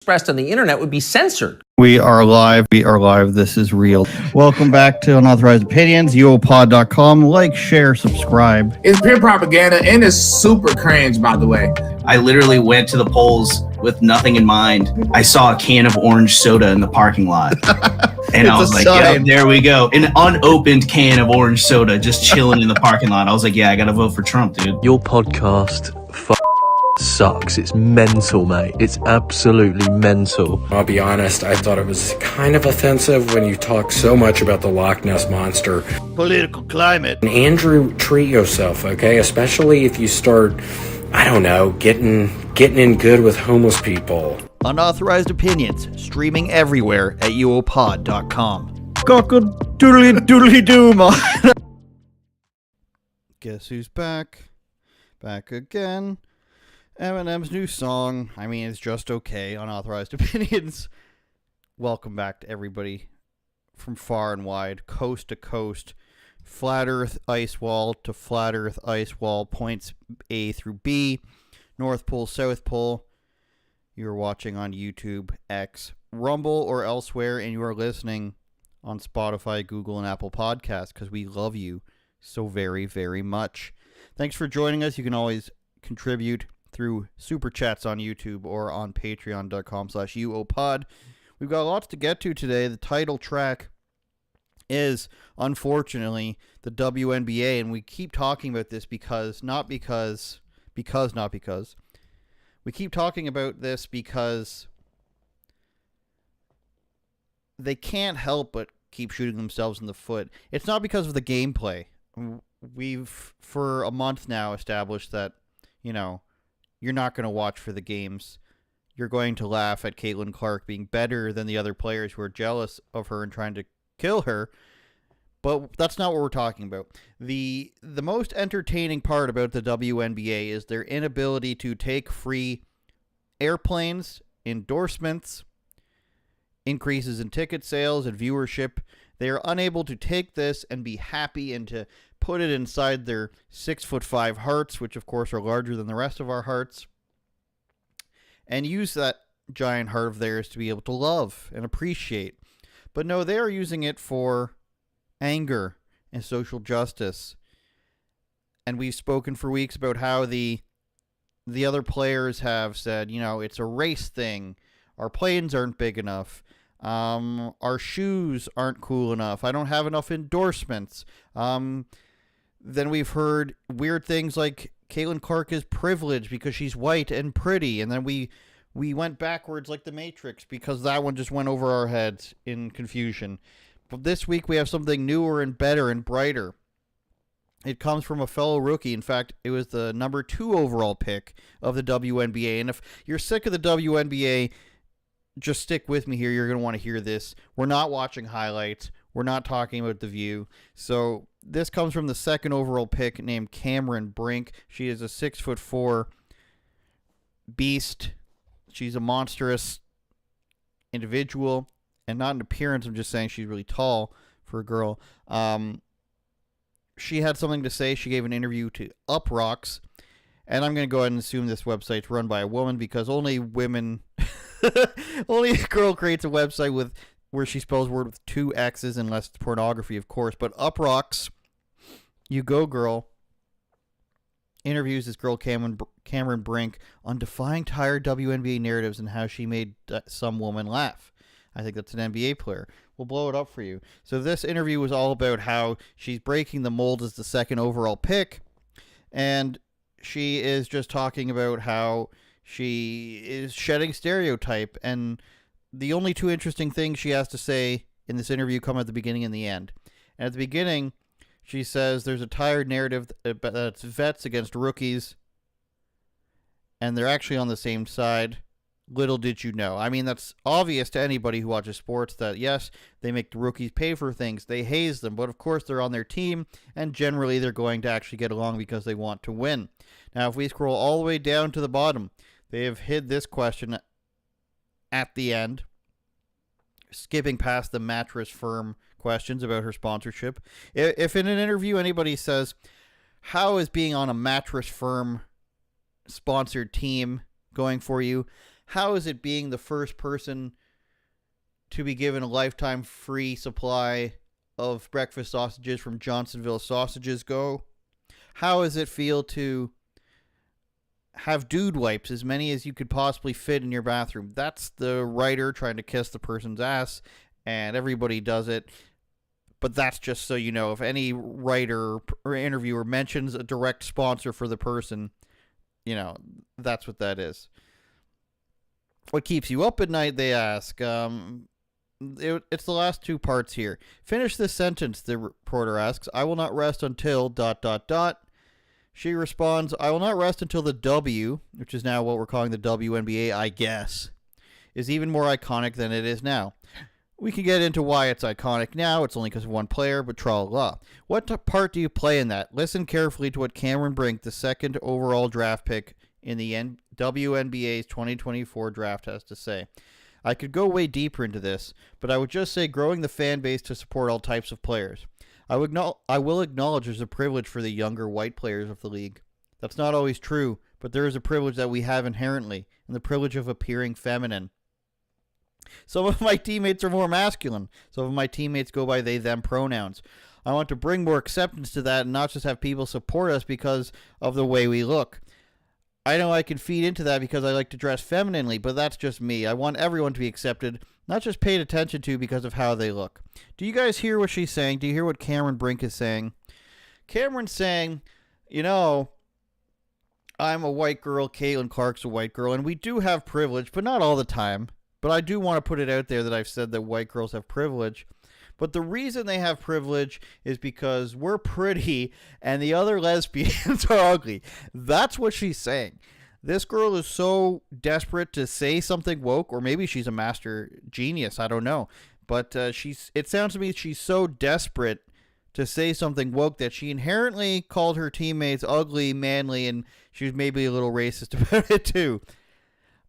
expressed on the internet would be censored. We are live. We are live. This is real. Welcome back to Unauthorized Opinions, UOPod.com. Like, share, subscribe. It's pure propaganda and it's super cringe, by the way. I literally went to the polls with nothing in mind. I saw a can of orange soda in the parking lot. And I was like, yeah, there we go. An unopened can of orange soda just chilling in the parking lot. I was like, yeah, I got to vote for Trump, dude. Your podcast sucks. It's mental, mate. It's absolutely mental. I'll be honest, I thought it was kind of offensive when you talk so much about the Loch Ness Monster. Political climate. And Andrew, treat yourself, okay? Especially if you start, I don't know, getting in good with homeless people. Unauthorized Opinions, streaming everywhere at uopod.com. Cock-a-doodly-doodly-doo, man. Guess who's back? Back again. Eminem's new song, I mean, it's just okay. Unauthorized Opinions. Welcome back to everybody from far and wide, coast to coast, flat earth ice wall to flat earth ice wall, points A through B, North Pole, South Pole. You are watching on YouTube, X, Rumble, or elsewhere, and you are listening on Spotify, Google, and Apple Podcasts, because we love you so very, very much. Thanks for joining us. You can always contribute through super chats on YouTube or on patreon.com/uopod. We've got lots to get to today. The title track is, unfortunately, the WNBA, and we keep talking about this because we keep talking about this because they can't help but keep shooting themselves in the foot. It's not because of the gameplay. We've, for a month now, established that, you know, you're not going to watch for the games. You're going to laugh at Caitlin Clark being better than the other players who are jealous of her and trying to kill her. But that's not what we're talking about. The most entertaining part about the WNBA is their inability to take free airplanes, endorsements, increases in ticket sales and viewership. They are unable to take this and be happy and to put it inside their 6'5" hearts, which of course are larger than the rest of our hearts, and use that giant heart of theirs to be able to love and appreciate. But no, they are using it for anger and social justice. And we've spoken for weeks about how the other players have said, you know, it's a race thing. Our planes aren't big enough. Our shoes aren't cool enough. I don't have enough endorsements. Then we've heard weird things like Caitlin Clark is privileged because she's white and pretty. And then we went backwards like the Matrix because that one just went over our heads in confusion. But this week we have something newer and better and brighter. It comes from a fellow rookie. In fact, it was the number 2 overall pick of the WNBA. And if you're sick of the WNBA, just stick with me here. You're going to want to hear this. We're not watching highlights. We're not talking about The View. So this comes from the 2nd overall pick named Cameron Brink. She is a 6'4" beast. She's a monstrous individual. And not in appearance, I'm just saying she's really tall for a girl. She had something to say. She gave an interview to Up Rocks. And I'm going to go ahead and assume this website's run by a woman because only women... only a girl creates a website where she spells word with 2 X's, unless it's pornography, of course. But Up Rocks, you go girl, interviews this girl Cameron Brink on defying tired WNBA narratives and how she made some woman laugh. I think that's an NBA player. We'll blow it up for you. So this interview was all about how she's breaking the mold as the 2nd overall pick, and she is just talking about how she is shedding stereotype, and the only 2 interesting things she has to say in this interview come at the beginning and the end. And at the beginning, she says there's a tired narrative that's vets against rookies, and they're actually on the same side. Little did you know. I mean, that's obvious to anybody who watches sports that, yes, they make the rookies pay for things. They haze them, but of course they're on their team, and generally they're going to actually get along because they want to win. Now, if we scroll all the way down to the bottom, they have hid this question at the end, skipping past the Mattress Firm questions about her sponsorship. If in an interview anybody says, how is being on a Mattress Firm sponsored team going for you? How is it being the first person to be given a lifetime free supply of breakfast sausages from Johnsonville Sausages go? How does it feel to have dude wipes, as many as you could possibly fit in your bathroom? That's the writer trying to kiss the person's ass, and everybody does it. But that's just so you know, if any writer or interviewer mentions a direct sponsor for the person, you know, that's what that is. What keeps you up at night, they ask. It's the last two parts here. Finish this sentence, the reporter asks. I will not rest until ... She responds, I will not rest until the W, which is now what we're calling the WNBA, I guess, is even more iconic than it is now. We can get into why it's iconic now. It's only because of one player, but tra-la-la. What part do you play in that? Listen carefully to what Cameron Brink, the second overall draft pick in the WNBA's 2024 draft, has to say. I could go way deeper into this, but I would just say growing the fan base to support all types of players. I will acknowledge there's a privilege for the younger white players of the league. That's not always true, but there is a privilege that we have inherently, and the privilege of appearing feminine. Some of my teammates are more masculine. Some of my teammates go by they, them pronouns. I want to bring more acceptance to that and not just have people support us because of the way we look. I know I can feed into that because I like to dress femininely, but that's just me. I want everyone to be accepted, not just paid attention to because of how they look. Do you guys hear what she's saying? Do you hear what Cameron Brink is saying? Cameron's saying, you know, I'm a white girl, Caitlin Clark's a white girl, and we do have privilege, but not all the time. But I do want to put it out there that I've said that white girls have privilege. But the reason they have privilege is because we're pretty and the other lesbians are ugly. That's what she's saying. This girl is so desperate to say something woke, or maybe she's a master genius, I don't know. But it sounds to me she's so desperate to say something woke that she inherently called her teammates ugly, manly, and she was maybe a little racist about it too.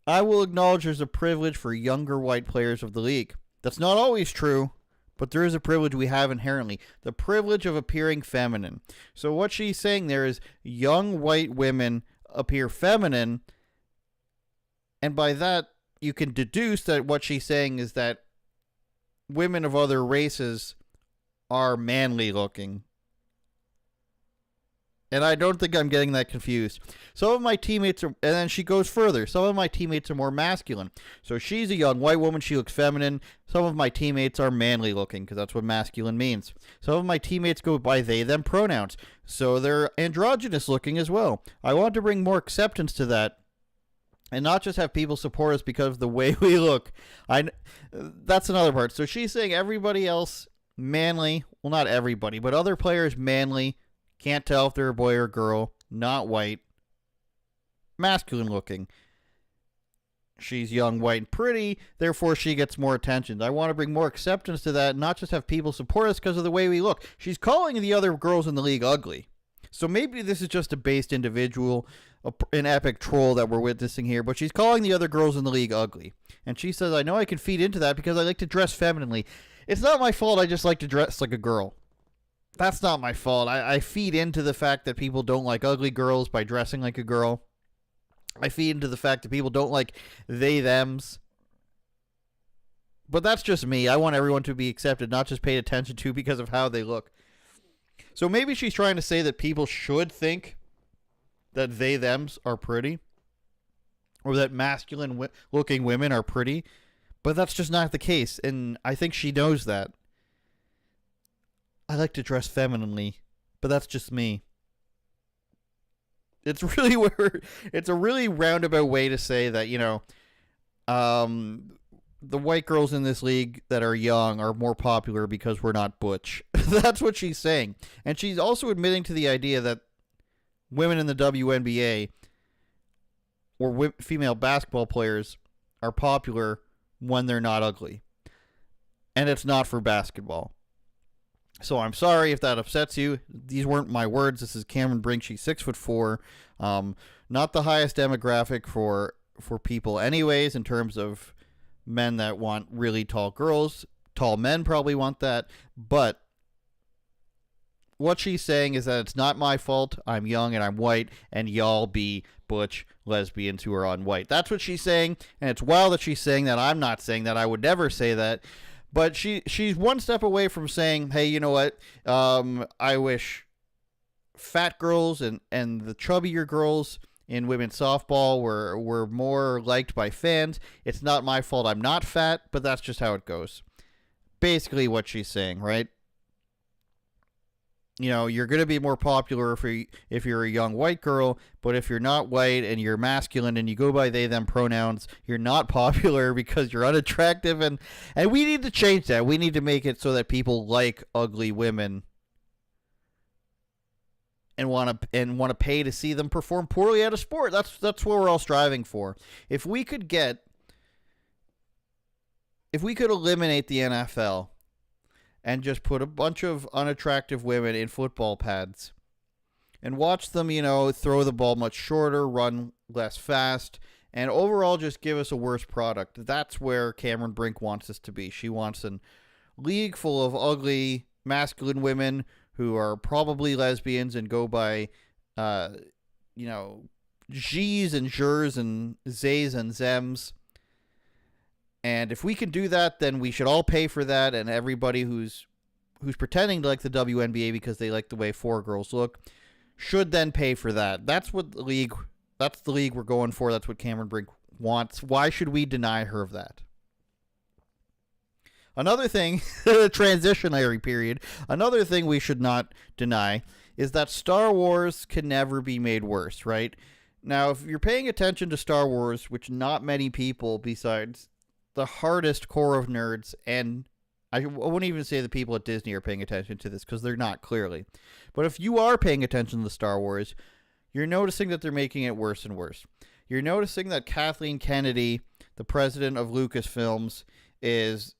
I will acknowledge there's a privilege for younger white players of the league. That's not always true, but there is a privilege we have inherently. The privilege of appearing feminine. So what she's saying there is young white women appear feminine, and by that you can deduce that what she's saying is that women of other races are manly looking. And I don't think I'm getting that confused. Some of my teammates are, and then she goes further, some of my teammates are more masculine. So she's a young white woman, she looks feminine. Some of my teammates are manly looking, because that's what masculine means. Some of my teammates go by they, them pronouns. So they're androgynous looking as well. I want to bring more acceptance to that, and not just have people support us because of the way we look. That's another part. So she's saying everybody else manly, well, not everybody, but other players manly, can't tell if they're a boy or a girl, not white, masculine looking. She's young, white, and pretty, therefore she gets more attention. I want to bring more acceptance to that, not just have people support us because of the way we look. She's calling the other girls in the league ugly. So maybe this is just a based individual, an epic troll that we're witnessing here, but she's calling the other girls in the league ugly. And she says, I know I can feed into that because I like to dress femininely. It's not my fault, I just like to dress like a girl. That's not my fault. I feed into the fact that people don't like ugly girls by dressing like a girl. I feed into the fact that people don't like they, thems. But that's just me. I want everyone to be accepted, not just paid attention to because of how they look. So maybe she's trying to say that people should think that they, thems are pretty. Or that masculine looking women are pretty. But that's just not the case. And I think she knows that. I like to dress femininely, but that's just me. It's really weird. It's a really roundabout way to say that, you know, the white girls in this league that are young are more popular because we're not butch. That's what she's saying. And she's also admitting to the idea that women in the WNBA or female basketball players are popular when they're not ugly. And it's not for basketball. So I'm sorry if that upsets you. These weren't my words. This is Cameron Brink. She's 6'4". Not the highest demographic for people anyways in terms of men that want really tall girls. Tall men probably want that. But what she's saying is that it's not my fault. I'm young and I'm white, and y'all be butch lesbians who are unwhite. That's what she's saying, and it's wild that she's saying that. I'm not saying that. I would never say that. But she's one step away from saying, hey, you know what? I wish fat girls and the chubbier girls in women's softball were more liked by fans. It's not my fault. I'm not fat, but that's just how it goes. Basically what she's saying, right? You know, you're going to be more popular if you're a young white girl, but if you're not white and you're masculine and you go by they, them pronouns, you're not popular because you're unattractive, and we need to change that. We need to make it so that people like ugly women and want to pay to see them perform poorly at a sport. That's what we're all striving for. If we could eliminate the NFL and just put a bunch of unattractive women in football pads and watch them, you know, throw the ball much shorter, run less fast, and overall just give us a worse product. That's where Cameron Brink wants us to be. She wants a league full of ugly, masculine women who are probably lesbians and go by, you know, G's and Jers and Zays and Zems. And if we can do that, then we should all pay for that, and everybody who's pretending to like the WNBA because they like the way 4 girls look should then pay for that. That's the league we're going for. That's what Cameron Brink wants. Why should we deny her of that? Another thing, transitionary period, another thing we should not deny is that Star Wars can never be made worse, right? Now, if you're paying attention to Star Wars, which not many people besides the hardest core of nerds, and I wouldn't even say the people at Disney are paying attention to this because they're not, clearly. But if you are paying attention to Star Wars, you're noticing that they're making it worse and worse. You're noticing that Kathleen Kennedy, the president of Lucasfilms, is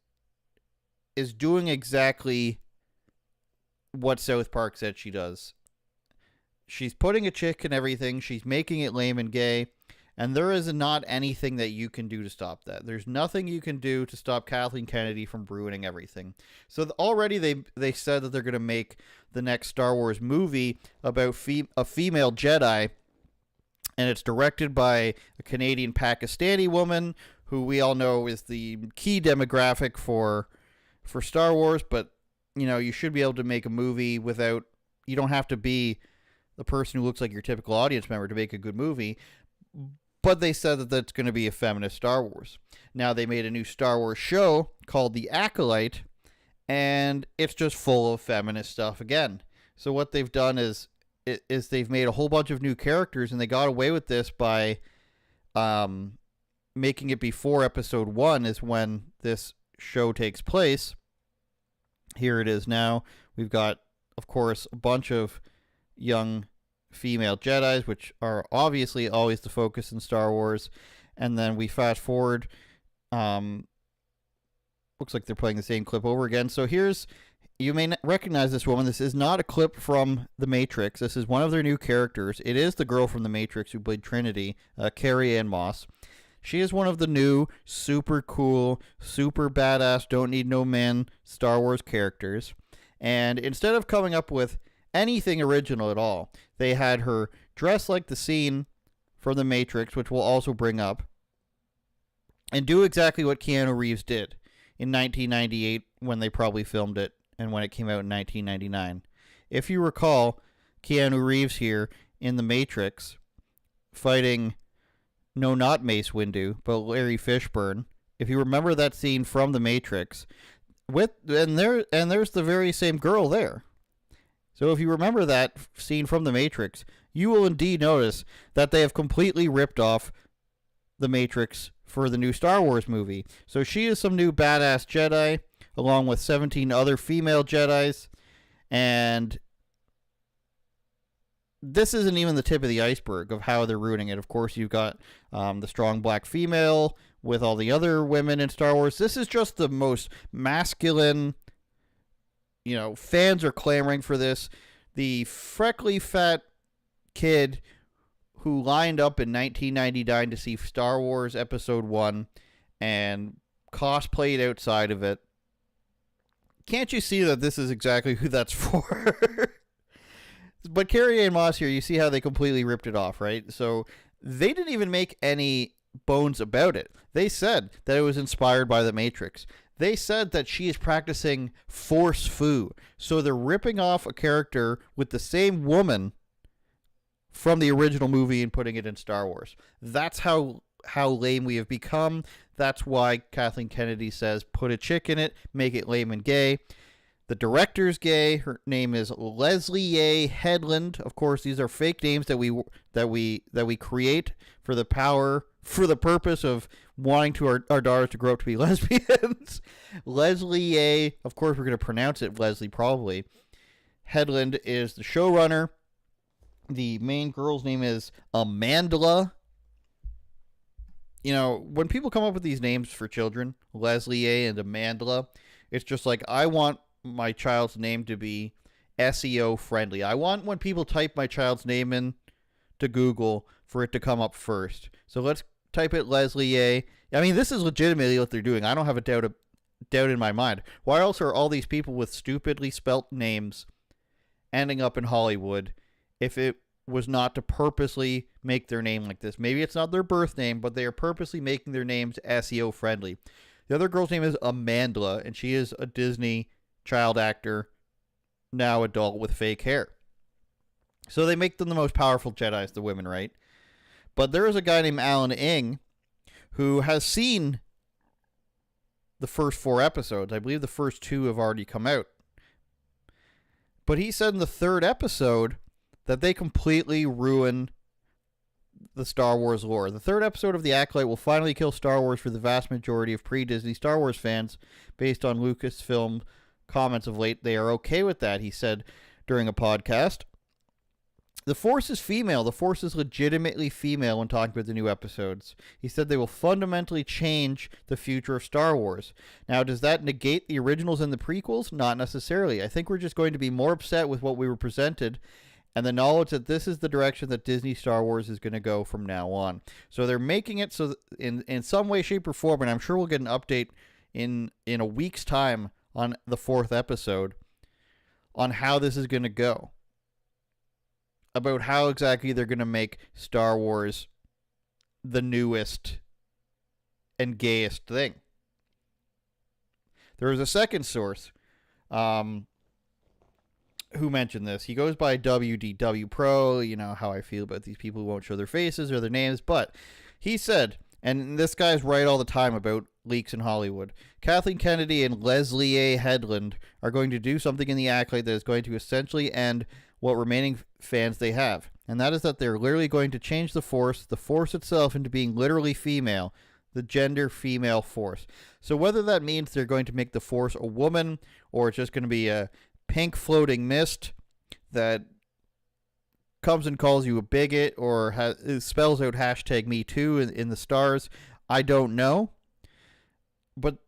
doing exactly what South Park said she does. She's putting a chick in everything. She's making it lame and gay. And there is not anything that you can do to stop that. There's nothing you can do to stop Kathleen Kennedy from ruining everything. So already they said that they're going to make the next Star Wars movie about a female Jedi. And it's directed by a Canadian Pakistani woman who we all know is the key demographic for Star Wars. But, you know, you should be able to make a movie without... You don't have to be the person who looks like your typical audience member to make a good movie. But they said that that's going to be a feminist Star Wars. Now, they made a new Star Wars show called The Acolyte, and it's just full of feminist stuff again. So what they've done is they've made a whole bunch of new characters, and they got away with this by making it before Episode 1 is when this show takes place. Here it is now. We've got, of course, a bunch of young female Jedis, which are obviously always the focus in Star Wars. And then we fast forward. Looks like they're playing the same clip over again. So you may recognize this woman. This is not a clip from The Matrix. This is one of their new characters. It is the girl from The Matrix who played Trinity, Carrie Ann Moss. She is one of the new super cool, super badass, don't need no man Star Wars characters. And instead of coming up with anything original at all, they had her dress like the scene from The Matrix, which we'll also bring up, and do exactly what Keanu Reeves did in 1998 when they probably filmed it and when it came out in 1999. If you recall, Keanu Reeves here in The Matrix fighting, no, not Mace Windu, but Larry Fishburne. If you remember that scene from The Matrix, there's the very same girl there. So if you remember that scene from The Matrix, you will indeed notice that they have completely ripped off The Matrix for the new Star Wars movie. So she is some new badass Jedi, along with 17 other female Jedis. And this isn't even the tip of the iceberg of how they're ruining it. Of course, you've got the strong black female with all the other women in Star Wars. This is just the most masculine... You know, fans are clamoring for this. The freckly fat kid who lined up in 1999 to see Star Wars Episode 1 and cosplayed outside of it. Can't you see that this is exactly who that's for? But Carrie Ann Moss here, you see how they completely ripped it off, right? So they didn't even make any bones about it. They said that it was inspired by The Matrix. They said that she is practicing Force Fu. So they're ripping off a character with the same woman from the original movie and putting it in Star Wars. That's how lame we have become. That's why Kathleen Kennedy says put a chick in it, make it lame and gay. The director's gay. Her name is Leslie A. Headland. Of course, these are fake names that we create for the purpose of wanting to our daughters to grow up to be lesbians. Leslie A. Of course, we're going to pronounce it Leslie probably. Headland is the showrunner. The main girl's name is Amandla. You know, when people come up with these names for children, Leslie A. and Amandla, it's just like, I want my child's name to be SEO friendly. I want when people type my child's name in to Google for it to come up first. So let's type it Leslie A. I mean, this is legitimately what they're doing. I don't have a doubt in my mind. Why else are all these people with stupidly spelt names ending up in Hollywood if it was not to purposely make their name like this? Maybe it's not their birth name, but they are purposely making their names SEO friendly. The other girl's name is Amandla, and she is a Disney child actor, now adult with fake hair. So they make them the most powerful Jedis, the women, right? But there is a guy named Alan Ng who has seen the first 4 episodes. I believe the first 2 have already come out. But he said in the 3rd episode that they completely ruin the Star Wars lore. The 3rd episode of The Acolyte will finally kill Star Wars for the vast majority of pre-Disney Star Wars fans, based on Lucasfilm comments of late. They are okay with that, he said during a podcast. The Force is female. The Force is legitimately female when talking about the new episodes. He said they will fundamentally change the future of Star Wars. Now, does that negate the originals and the prequels? Not necessarily. I think we're just going to be more upset with what we were presented and the knowledge that this is the direction that Disney Star Wars is going to go from now on. So they're making it so in some way, shape, or form, and I'm sure we'll get an update in a week's time on the 4th episode on how this is going to go. About how exactly they're going to make Star Wars the newest and gayest thing. There was a second source who mentioned this. He goes by WDW Pro, you know how I feel about these people who won't show their faces or their names, but he said, and this guy's right all the time about leaks in Hollywood, Kathleen Kennedy and Leslie A. Headland are going to do something in The Acolyte that is going to essentially end what remaining fans they have. And that is that they're literally going to change the Force itself, into being literally female, the gender female Force. So whether that means they're going to make the Force a woman, or it's just going to be a pink floating mist that comes and calls you a bigot, or spells out #MeToo in the stars, I don't know. But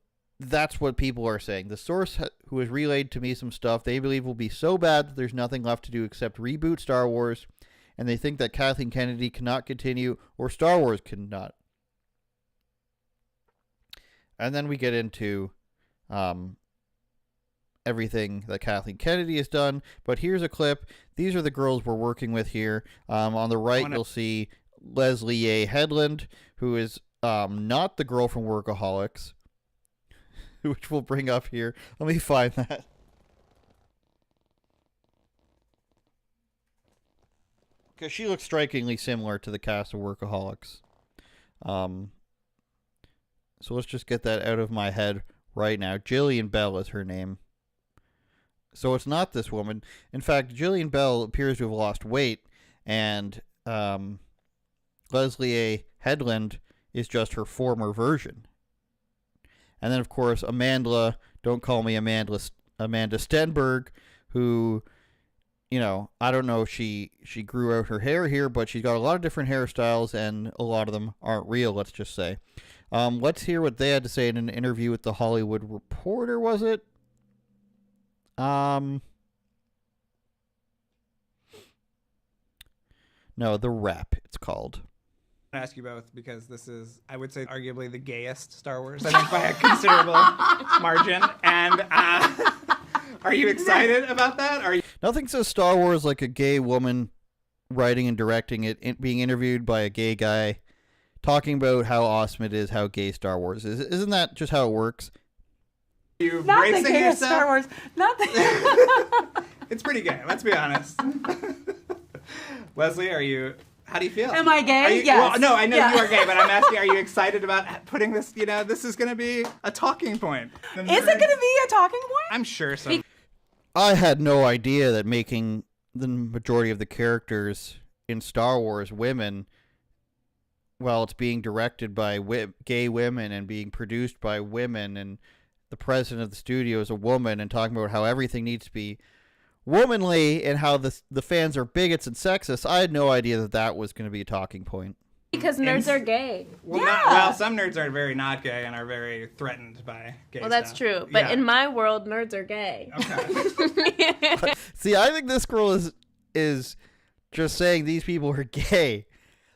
that's what people are saying. The source who has relayed to me some stuff they believe will be so bad that there's nothing left to do except reboot Star Wars, and they think that Kathleen Kennedy cannot continue, or Star Wars cannot. And then we get into everything that Kathleen Kennedy has done. But here's a clip. These are the girls we're working with here. On the right, you'll see Leslie A. Headland, who is not the girl from Workaholics, which we'll bring up here. Let me find that. Because she looks strikingly similar to the cast of Workaholics. So let's just get that out of my head right now. Jillian Bell is her name. So it's not this woman. In fact, Jillian Bell appears to have lost weight, and Leslie A. Headland is just her former version. And then, of course, Amandla, don't call me Amanda Stenberg, who, you know, I don't know if she grew out her hair here, but she's got a lot of different hairstyles, and a lot of them aren't real, let's just say. Let's hear what they had to say in an interview with The Hollywood Reporter, was it? No, The Rep, it's called. To ask you both, because this is, I would say, arguably the gayest Star Wars, I think, by a considerable margin. And are you excited about that? Are you? Nothing says Star Wars like a gay woman writing and directing it, being interviewed by a gay guy, talking about how awesome it is, how gay Star Wars is. Isn't that just how it works? You Not the bracing gayest yourself? Star Wars. Not the. It's pretty gay. Let's be honest. Leslie, how do you feel? Am I gay? Are you, Yes. Well, no, I know Yeah. you are gay, but I'm asking, are you excited about putting this, this is going to be a talking point. Is it going to be a talking point? I'm sure so. I had no idea that making the majority of the characters in Star Wars women, while it's being directed by gay women and being produced by women, and the president of the studio is a woman, and talking about how everything needs to be womanly and how the fans are bigots and sexist. I had no idea that was going to be a talking point. Because nerds are gay. Well, some nerds are very not gay and are very threatened by gay Well, that's stuff. true. But Yeah. in my world, nerds are gay. Okay. See, I think this girl is just saying these people are gay.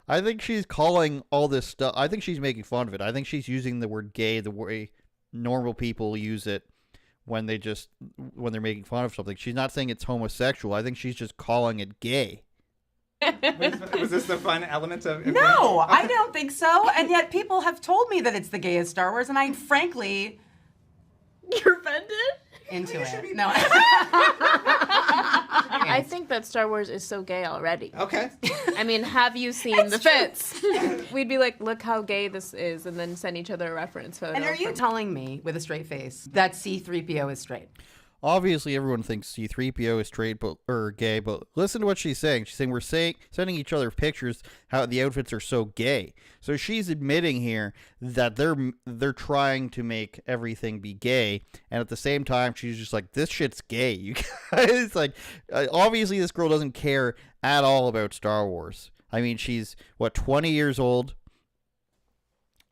I think she's calling all this stuff. I think she's making fun of it. I think she's using the word gay the way normal people use it when they're making fun of something. She's not saying it's homosexual. I think she's just calling it gay. Was this the fun element of it? No, I don't think so. And yet people have told me that it's the gayest Star Wars, and I frankly You're offended? into it. No. I think that Star Wars is so gay already. Okay. I mean, have you seen the fits? We'd be like, look how gay this is, and then send each other a reference photo. And are you telling me with a straight face that C-3PO is straight? Obviously, everyone thinks C-3PO is straight or gay, but listen to what she's saying. She's saying we're sending each other pictures how the outfits are so gay. So she's admitting here that they're trying to make everything be gay, and at the same time, she's just like, this shit's gay. You guys, like, obviously, this girl doesn't care at all about Star Wars. I mean, she's 20 years old.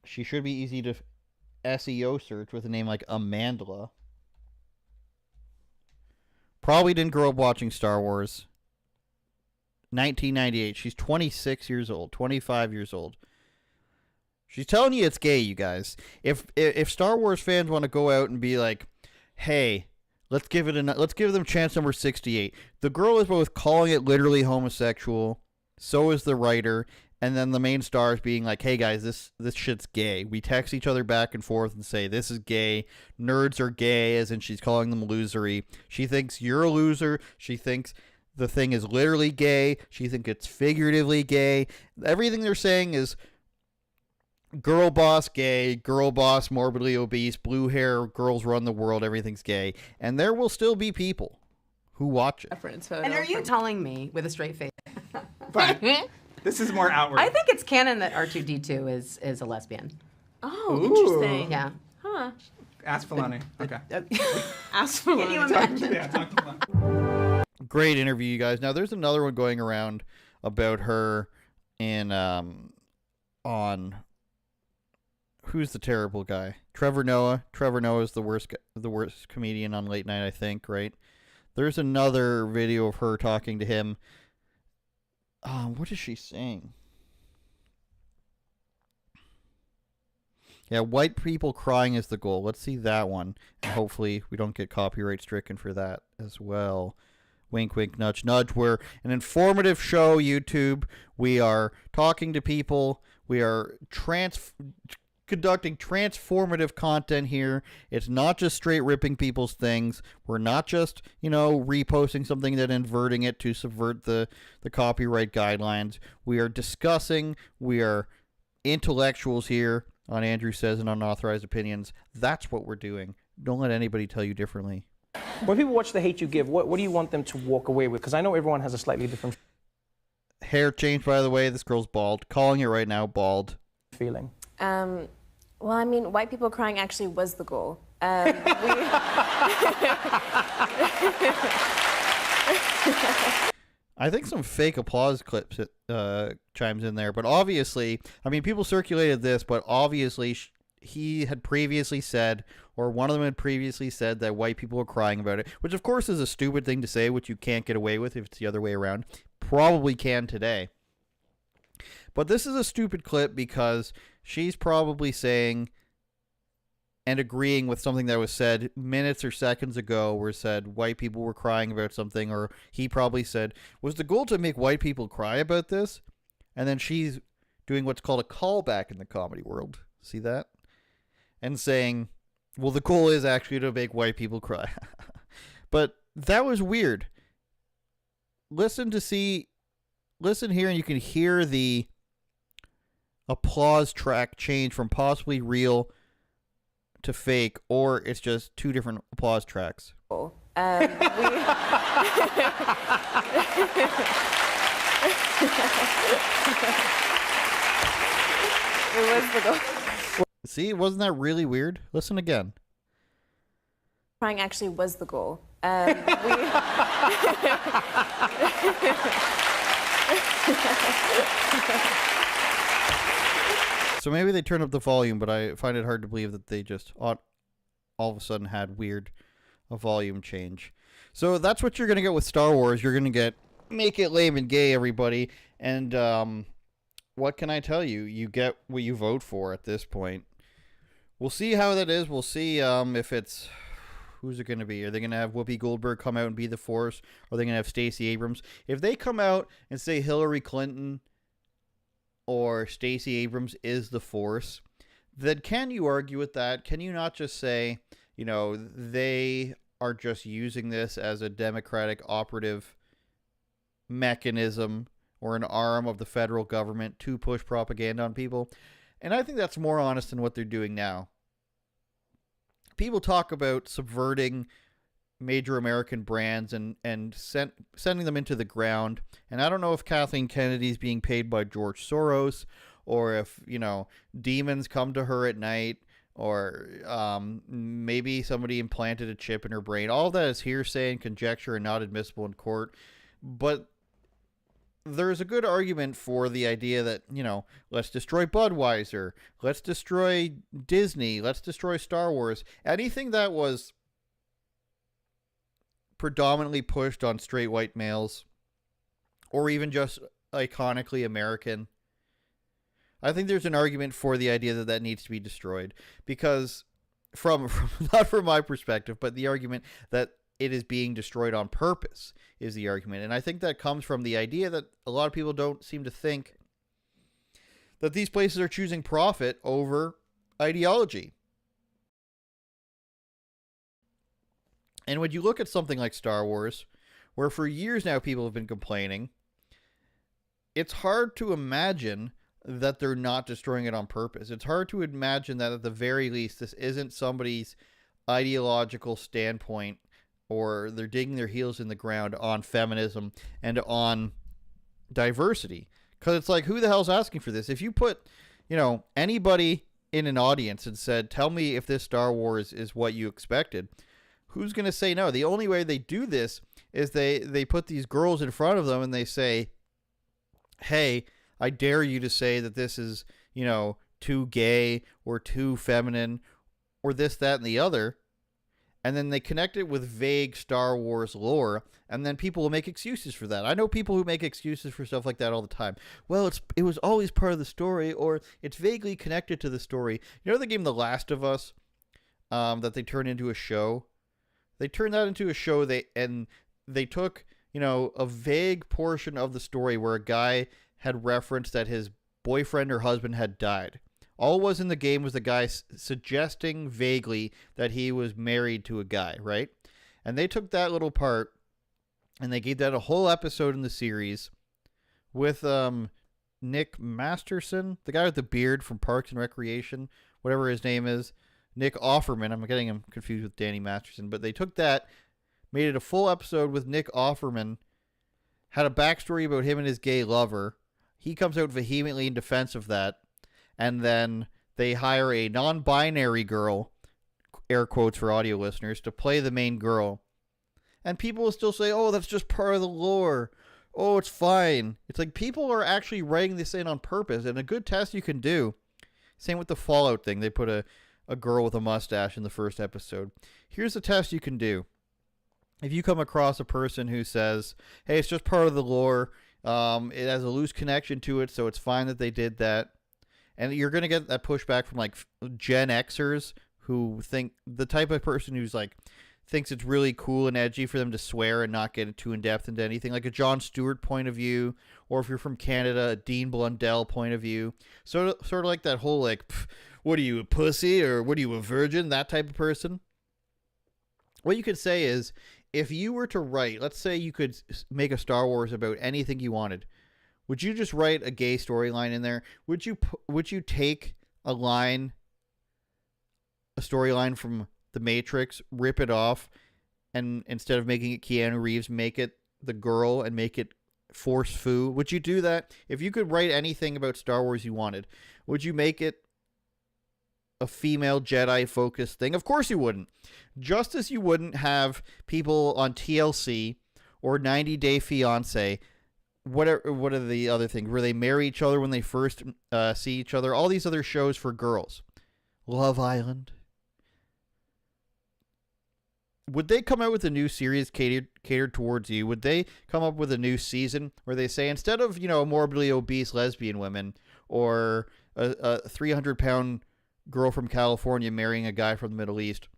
She should be easy to SEO search with a name like Amandla. Probably didn't grow up watching Star Wars. 1998. She's 26 years old. 25 years old. She's telling you it's gay, you guys. If Star Wars fans want to go out and be like, hey, let's give them chance number 68. The girl is both calling it literally homosexual. So is the writer. And then the main star is being like, hey guys, this shit's gay. We text each other back and forth and say, this is gay. Nerds are gay, as in she's calling them losery. She thinks you're a loser. She thinks the thing is literally gay. She thinks it's figuratively gay. Everything they're saying is girl boss gay, girl boss morbidly obese, blue hair, girls run the world, everything's gay. And there will still be people who watch it. reference photo. And are you telling me with a straight face? But this is more outward. I think it's canon that R2-D2 is a lesbian. Oh, Ooh. interesting. Yeah. Huh. Ask Filoni. Okay. Ask for Can you one. imagine? Yeah, talk to Filoni. Great interview, you guys. Now, there's another one going around about her in on who's the terrible guy? Trevor Noah. Trevor Noah is the worst comedian on late night, I think. Right? There's another video of her talking to him. What is she saying? Yeah, white people crying is the goal. Let's see that one. And hopefully we don't get copyright stricken for that as well. Wink, wink, nudge, nudge. We're an informative show, YouTube. We are talking to people. We are conducting transformative content here. It's not just straight ripping people's things. We're not just, reposting something then inverting it to subvert the copyright guidelines. We are discussing. We are intellectuals here on Andrew Says and Unauthorized Opinions. That's what we're doing. Don't let anybody tell you differently. When people watch The Hate You Give, what do you want them to walk away with? Because I know everyone has a slightly different Hair change, by the way. This girl's bald. Calling it right now, bald. feeling. Well, I mean, white people crying actually was the goal. I think some fake applause clips chimes in there, but obviously, I mean, people circulated this, but obviously he had previously said, or one of them had previously said, that white people were crying about it, which of course is a stupid thing to say, which you can't get away with if it's the other way around. Probably can today. But this is a stupid clip because she's probably saying and agreeing with something that was said minutes or seconds ago, where said white people were crying about something, or he probably said, was the goal to make white people cry about this? And then she's doing what's called a callback in the comedy world. See that? And saying, well, the goal is actually to make white people cry. But that was weird. Listen here, and you can hear the applause track change from possibly real to fake, or it's just two different applause tracks. It was the goal. See, wasn't that really weird? Listen again. Crying actually was the goal. So maybe they turned up the volume, but I find it hard to believe that they just all of a sudden had a volume change. So that's what you're going to get with Star Wars. You're going to get make it lame and gay, everybody. And what can I tell you? You get what you vote for at this point. We'll see how that is. We'll see if it's... Who's it going to be? Are they going to have Whoopi Goldberg come out and be the Force? Or are they going to have Stacey Abrams? If they come out and say Hillary Clinton or Stacey Abrams is the Force, then can you argue with that? Can you not just say, they are just using this as a Democratic operative mechanism or an arm of the federal government to push propaganda on people? And I think that's more honest than what they're doing now. People talk about subverting major American brands and sending them into the ground. And I don't know if Kathleen Kennedy's being paid by George Soros, or if, demons come to her at night, or maybe somebody implanted a chip in her brain. All that is hearsay and conjecture and not admissible in court. But there's a good argument for the idea that, let's destroy Budweiser, let's destroy Disney, let's destroy Star Wars. Anything that was predominantly pushed on straight white males, or even just iconically American, I think there's an argument for the idea that that needs to be destroyed. Because from not from my perspective, but the argument that it is being destroyed on purpose is the argument. And I think that comes from the idea that a lot of people don't seem to think that these places are choosing profit over ideology. And when you look at something like Star Wars, where for years now people have been complaining, it's hard to imagine that they're not destroying it on purpose. It's hard to imagine that at the very least this isn't somebody's ideological standpoint, or they're digging their heels in the ground on feminism and on diversity. Because it's like, who the hell's asking for this? If you put, anybody in an audience and said, tell me if this Star Wars is what you expected, who's going to say no? The only way they do this is they put these girls in front of them and they say, hey, I dare you to say that this is, too gay or too feminine or this, that, and the other. And then they connect it with vague Star Wars lore, and then people will make excuses for that. I know people who make excuses for stuff like that all the time. Well, it was always part of the story, or it's vaguely connected to the story. You know the game The Last of Us that they turned into a show? They turned that into a show, they took, a vague portion of the story where a guy had referenced that his boyfriend or husband had died. All it was in the game was the guy suggesting vaguely that he was married to a guy, right? And they took that little part and they gave that a whole episode in the series with Nick Masterson, the guy with the beard from Parks and Recreation, whatever his name is, Nick Offerman. I'm getting him confused with Danny Masterson, but they took that, made it a full episode with Nick Offerman, had a backstory about him and his gay lover. He comes out vehemently in defense of that. And then they hire a non-binary girl, air quotes for audio listeners, to play the main girl. And people will still say, oh, that's just part of the lore. Oh, it's fine. It's like people are actually writing this in on purpose. And a good test you can do, same with the Fallout thing. They put a girl with a mustache in the first episode. Here's a test you can do. If you come across a person who says, hey, it's just part of the lore, it has a loose connection to it, so it's fine that they did that. And you're going to get that pushback from like Gen Xers who think the type of person who's like thinks it's really cool and edgy for them to swear and not get too in depth into anything, like a Jon Stewart point of view, or if you're from Canada, a Dean Blundell point of view. Sort of like that whole like, what are you, a pussy, or what are you, a virgin? That type of person. What you could say is, if you were to write, let's say you could make a Star Wars about anything you wanted, would you just write a gay storyline in there? Would you take a storyline from The Matrix, rip it off, and instead of making it Keanu Reeves, make it the girl and make it Force Fu? Would you do that? If you could write anything about Star Wars you wanted, would you make it a female Jedi focused thing? Of course you wouldn't. Just as you wouldn't have people on TLC or 90 Day Fiance, what are the other things where they marry each other when they first see each other, all these other shows for girls, Love Island. Would they come out with a new series catered towards you? Would they come up with a new season where they say, instead of, morbidly obese lesbian women or a 300-pound girl from California marrying a guy from the Middle East,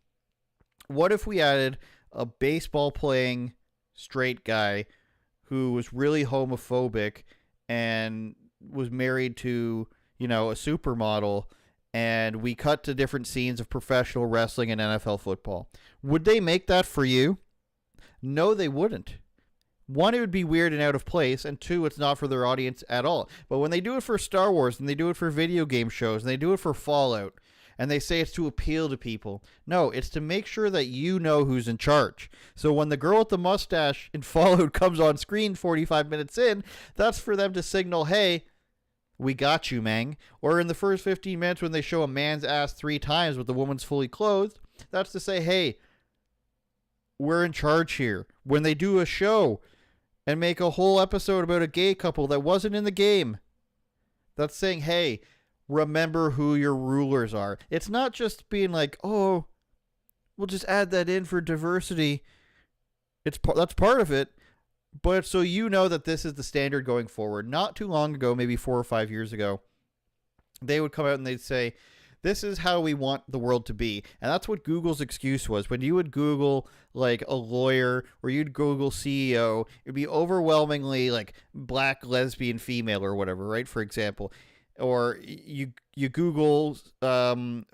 what if we added a baseball-playing straight guy who was really homophobic and was married to, a supermodel, and we cut to different scenes of professional wrestling and NFL football? Would they make that for you? No, they wouldn't. One, it would be weird and out of place, and two, it's not for their audience at all. But when they do it for Star Wars, and they do it for video game shows, and they do it for Fallout, and they say it's to appeal to people, no, it's to make sure that you know who's in charge. So when the girl with the mustache in Fallout comes on screen 45 minutes in, that's for them to signal, hey, we got you, Mang. Or in the first 15 minutes when they show a man's ass 3 times but the woman's fully clothed, that's to say, hey, we're in charge here. When they do a show and make a whole episode about a gay couple that wasn't in the game, that's saying, hey, remember who your rulers are. It's not just being like, oh, we'll just add that in for diversity. That's part of it. But so you know that this is the standard going forward. Not too long ago, maybe 4 or 5 years ago, they would come out and they'd say, this is how we want the world to be. And that's what Google's excuse was. When you would Google like a lawyer or you'd Google CEO, it'd be overwhelmingly like black, lesbian, female or whatever, right? For example. Or you Google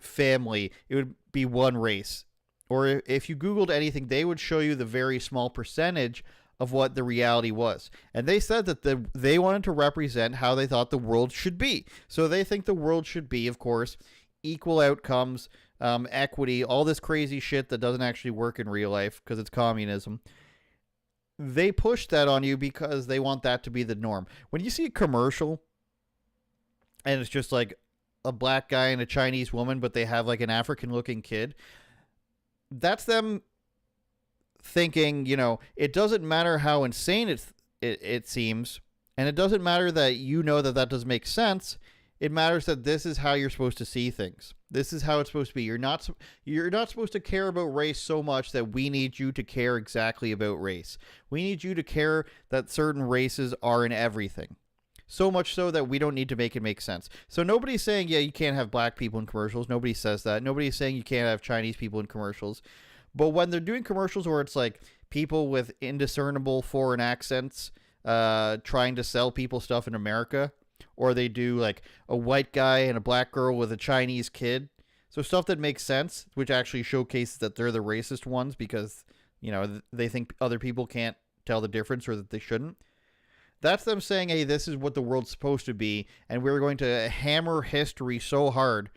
family, it would be one race. Or if you Googled anything, they would show you the very small percentage of what the reality was. And they said that they wanted to represent how they thought the world should be. So they think the world should be, of course, equal outcomes, equity, all this crazy shit that doesn't actually work in real life because it's communism. They push that on you because they want that to be the norm. When you see a commercial and it's just like a black guy and a Chinese woman, but they have like an African-looking kid, that's them thinking, it doesn't matter how insane it seems, and it doesn't matter that that doesn't make sense. It matters that this is how you're supposed to see things. This is how it's supposed to be. You're not supposed to care about race so much that we need you to care exactly about race. We need you to care that certain races are in everything. So much so that we don't need to make it make sense. So nobody's saying, yeah, you can't have black people in commercials. Nobody says that. Nobody's saying you can't have Chinese people in commercials. But when they're doing commercials where it's like people with indiscernible foreign accents trying to sell people stuff in America, or they do like a white guy and a black girl with a Chinese kid, so stuff that makes sense, which actually showcases that they're the racist ones because, they think other people can't tell the difference or that they shouldn't. That's them saying, hey, this is what the world's supposed to be, and we're going to hammer history so hard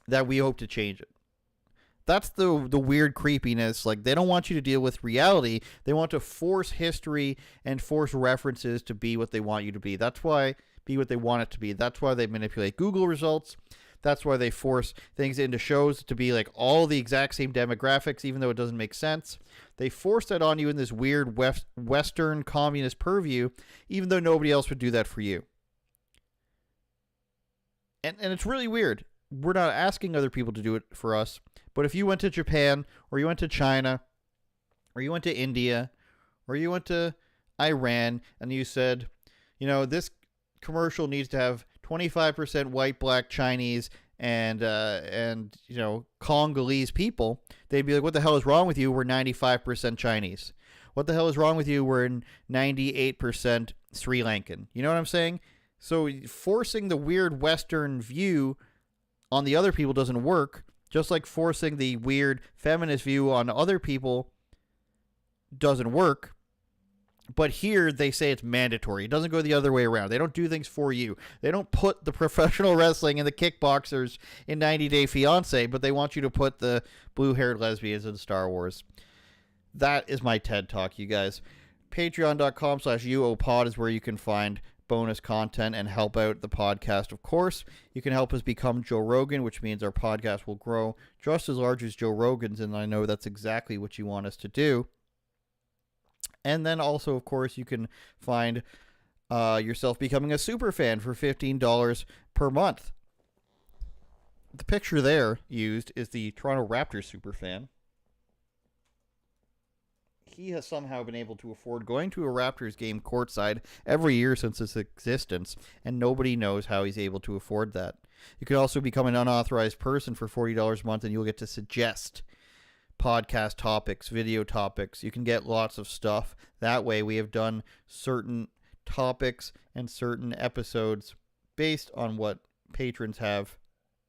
that we hope to change it. That's the weird creepiness. Like, they don't want you to deal with reality. They want to force history and force references to be what they want you to be. That's why be what they want it to be. That's why they manipulate Google results. That's why they force things into shows to be like all the exact same demographics, even though it doesn't make sense. They force that on you in this weird Western communist purview, even though nobody else would do that for you. And it's really weird. We're not asking other people to do it for us. But if you went to Japan, or you went to China, or you went to India, or you went to Iran, and you said, this commercial needs to have 25% white, black, Chinese, and Congolese people, they'd be like, what the hell is wrong with you? We're 95% Chinese. What the hell is wrong with you? We're 98% Sri Lankan. You know what I'm saying? So forcing the weird Western view on the other people doesn't work, just like forcing the weird feminist view on other people doesn't work. But here they say it's mandatory. It doesn't go the other way around. They don't do things for you. They don't put the professional wrestling and the kickboxers in 90 Day Fiance, but they want you to put the blue-haired lesbians in Star Wars. That is my TED Talk, you guys. Patreon.com/UOPod is where you can find bonus content and help out the podcast, of course. You can help us become Joe Rogan, which means our podcast will grow just as large as Joe Rogan's, and I know that's exactly what you want us to do. And then also, of course, you can find yourself becoming a super fan for $15 per month. The picture there used is the Toronto Raptors super fan. He has somehow been able to afford going to a Raptors game courtside every year since its existence, and nobody knows how he's able to afford that. You can also become an unauthorized person for $40 a month, and you'll get to suggest podcast topics, video topics. You can get lots of stuff. That way we have done certain topics and certain episodes based on what patrons have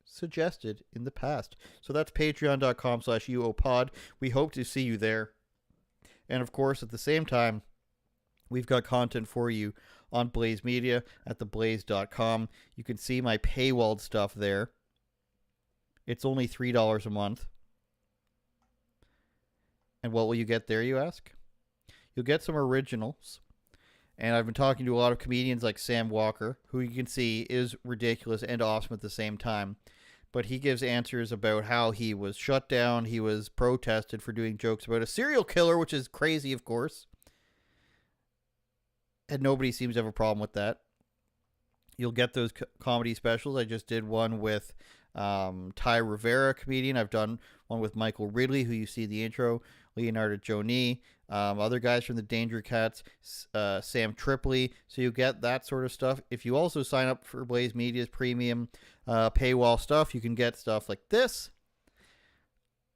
suggested in the past. So that's patreon.com/UOPod. We hope to see you there. And of course, at the same time, we've got content for you on Blaydes Media at theblaydes.com. You can see my paywalled stuff there. It's only $3 a month. And what will you get there, you ask? You'll get some originals. And I've been talking to a lot of comedians like Sam Walker, who you can see is ridiculous and awesome at the same time. But he gives answers about how he was shut down. He was protested for doing jokes about a serial killer, which is crazy, of course. And nobody seems to have a problem with that. You'll get those comedy specials. I just did one with Ty Rivera, comedian. I've done one with Michael Ridley, who you see in the intro, Leonardo Joni, other guys from the Danger Cats, Sam Tripoli. So you get that sort of stuff. If you also sign up for Blaydes Media's premium paywall stuff, you can get stuff like this.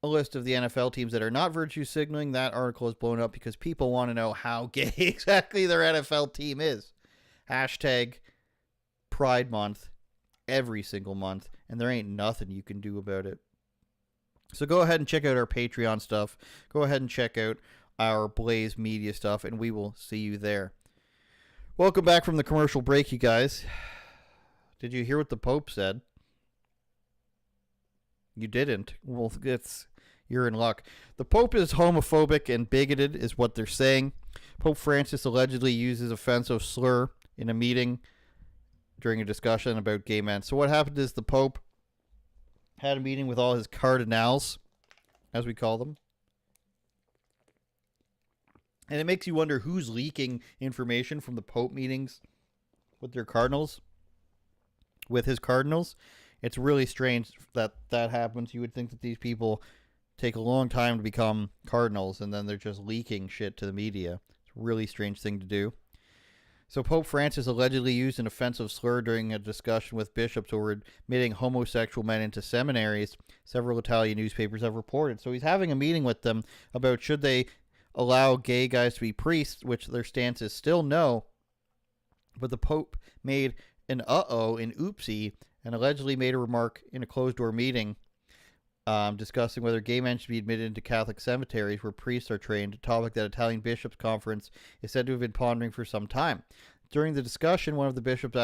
A list of the NFL teams that are not virtue signaling. That article is blown up because people want to know how gay exactly their NFL team is. Hashtag Pride Month every single month, and there ain't nothing you can do about it. So go ahead and check out our Patreon stuff. Go ahead and check out our Blaydes Media stuff, and we will see you there. Welcome back from the commercial break, you guys. Did you hear what the Pope said? You didn't. Well, you're in luck. The Pope is homophobic and bigoted, is what they're saying. Pope Francis allegedly uses offensive slur in a meeting during a discussion about gay men. So what happened is the Pope had a meeting with all his cardinals, as we call them. And it makes you wonder who's leaking information from the Pope meetings with their cardinals, with his cardinals. It's really strange that that happens. You would think that these people take a long time to become cardinals, and then they're just leaking shit to the media. It's a really strange thing to do. So Pope Francis allegedly used an offensive slur during a discussion with bishops over admitting homosexual men into seminaries, several Italian newspapers have reported. So he's having a meeting with them about should they allow gay guys to be priests, which their stance is still no. But the Pope made an an oopsie, and allegedly made a remark in a closed-door meeting discussing whether gay men should be admitted into Catholic cemeteries where priests are trained, a topic that Italian Bishops' Conference is said to have been pondering for some time. During the discussion, one of the bishops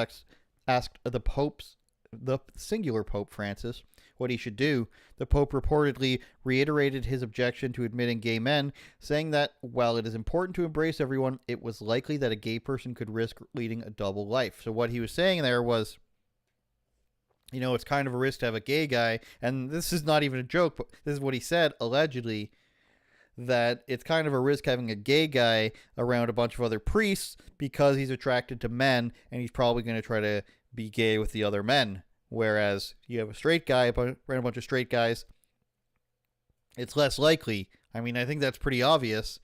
asked the singular Pope Francis, what he should do. The Pope reportedly reiterated his objection to admitting gay men, saying that while it is important to embrace everyone, it was likely that a gay person could risk leading a double life. So what he was saying there was, you know, it's kind of a risk to have a gay guy, and this is not even a joke, but this is what he said, allegedly, that it's kind of a risk having a gay guy around a bunch of other priests because he's attracted to men, and he's probably going to try to be gay with the other men. Whereas you have a straight guy around a bunch of straight guys, it's less likely. I mean, I think that's pretty obvious.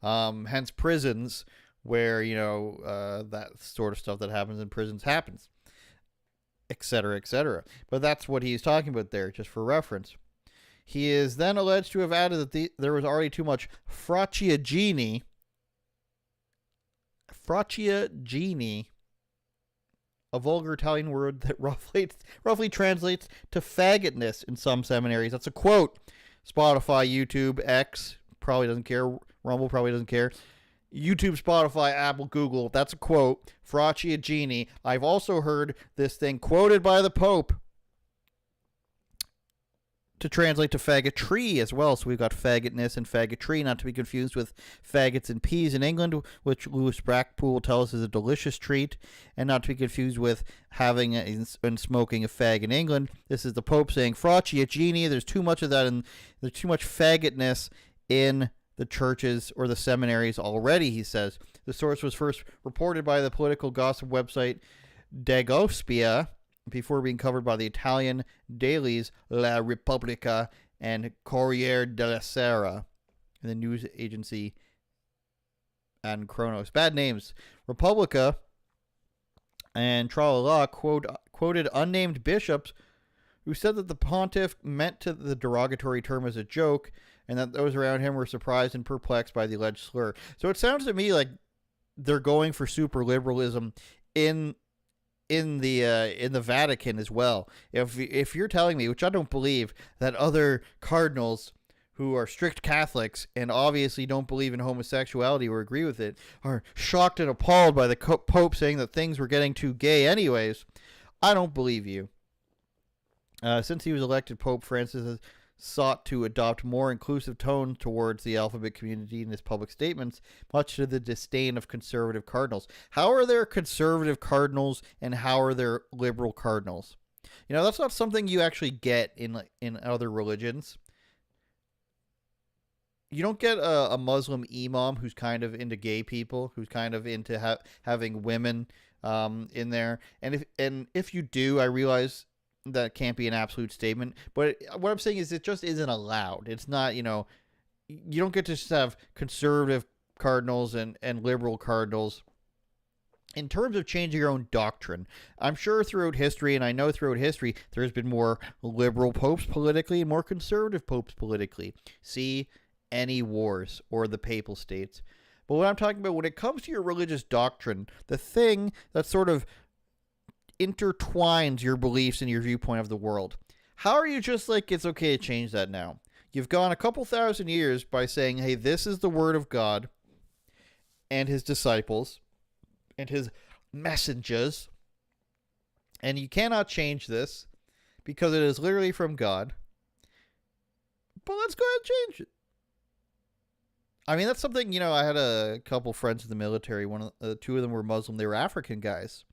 Hence prisons, where, you know, that sort of stuff that happens in prisons happens. etc., etc. But that's what he's talking about there, just for reference. He is then alleged to have added that there was already too much fracciagini, a vulgar Italian word that roughly translates to faggotness in some seminaries. That's a quote. Spotify, YouTube, X probably doesn't care. Rumble probably doesn't care. YouTube, Spotify, Apple, Google. That's a quote. Fracciagini. I've also heard this thing quoted by the Pope to translate to faggotry as well. So we've got faggotness and faggotry, not to be confused with faggots and peas in England, which Lewis Brackpool tells us is a delicious treat, and not to be confused with having and smoking a fag in England. This is the Pope saying fracciagini. There's too much of that, and there's too much faggotness in the churches or the seminaries already, he says. The source was first reported by the political gossip website Dagospia before being covered by the Italian dailies La Repubblica and Corriere della Sera, and the news agency and Kronos. Bad names. Repubblica and Tralala quoted unnamed bishops who said that the pontiff meant to the derogatory term as a joke, and that those around him were surprised and perplexed by the alleged slur. So it sounds to me like they're going for super liberalism in the Vatican as well. If you're telling me, which I don't believe, that other cardinals who are strict Catholics and obviously don't believe in homosexuality or agree with it are shocked and appalled by the Pope saying that things were getting too gay anyways, I don't believe you. Since he was elected, Pope Francis has sought to adopt more inclusive tone towards the alphabet community in his public statements, much to the disdain of conservative cardinals. How are there conservative cardinals and how are there liberal cardinals? You know, that's not something you actually get in other religions. You don't get a Muslim imam who's kind of into gay people, who's kind of into having women in there. And if you do, I realize that can't be an absolute statement, but what I'm saying is it just isn't allowed. It's not, you don't get to just have conservative cardinals and liberal cardinals. In terms of changing your own doctrine, I'm sure throughout history, and I know throughout history, there's been more liberal popes politically and more conservative popes politically. See any wars or the papal states. But what I'm talking about, when it comes to your religious doctrine, the thing that sort of intertwines your beliefs and your viewpoint of the world. How are you just like, it's okay to change that now? You've gone a couple thousand years by saying, hey, this is the word of God and his disciples and his messengers, and you cannot change this because it is literally from God. But let's go ahead and change it. I mean, that's something, I had a couple friends in the military. Two of them were Muslim. They were African guys.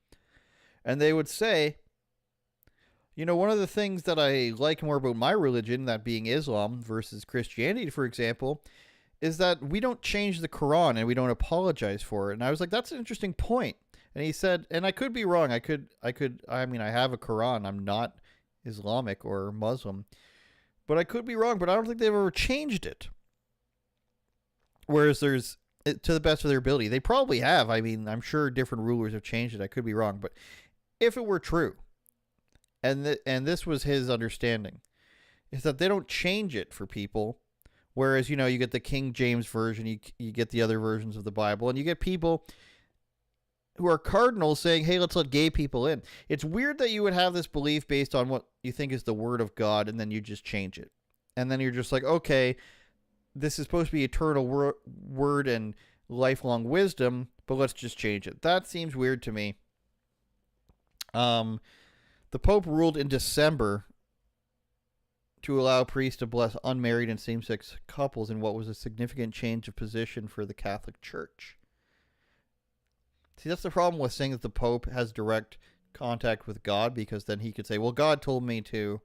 And they would say, one of the things that I like more about my religion, that being Islam versus Christianity, for example, is that we don't change the Quran and we don't apologize for it. And I was like, that's an interesting point. And he said, and I could be wrong. I have a Quran. I'm not Islamic or Muslim. But I could be wrong, but I don't think they've ever changed it. Whereas there's, to the best of their ability, they probably have. I mean, I'm sure different rulers have changed it. I could be wrong, but if it were true, and this was his understanding, is that they don't change it for people, whereas, you get the King James Version, you get the other versions of the Bible, and you get people who are cardinals saying, hey, let's let gay people in. It's weird that you would have this belief based on what you think is the word of God, and then you just change it. And then you're just like, okay, this is supposed to be eternal word and lifelong wisdom, but let's just change it. That seems weird to me. The Pope ruled in December to allow priests to bless unmarried and same-sex couples in what was a significant change of position for the Catholic Church. See, that's the problem with saying that the Pope has direct contact with God, because then he could say, well, God told me to